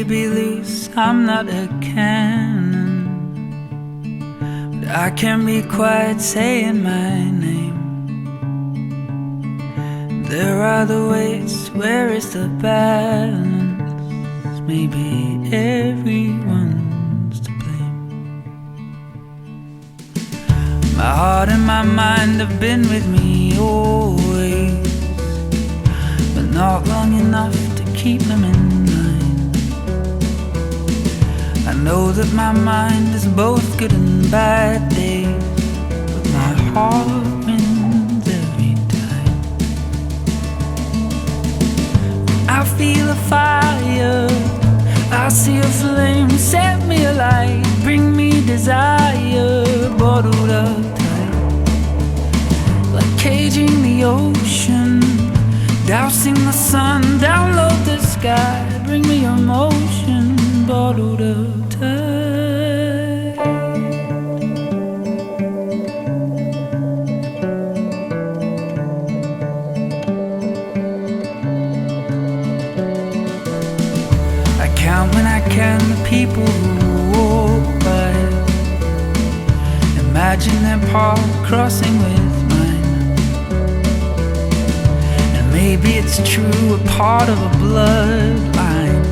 be loose, I'm not a cannon, but I can be quiet saying my name. There are the ways, where is the balance? Maybe everyone's to blame. My heart and my mind have been with me always, but not long enough to keep them in mind. I know that my mind is both good and bad days, but my heart wins every time. I feel a fire, I see a flame, set me alight, bring me desire, bottled up tight, like caging the ocean, dousing the sun, download the sky, bring me your motion, bottled up tight. I count when I can the people who walk by, imagine their path crossing with mine. Maybe it's true, a part of a bloodline.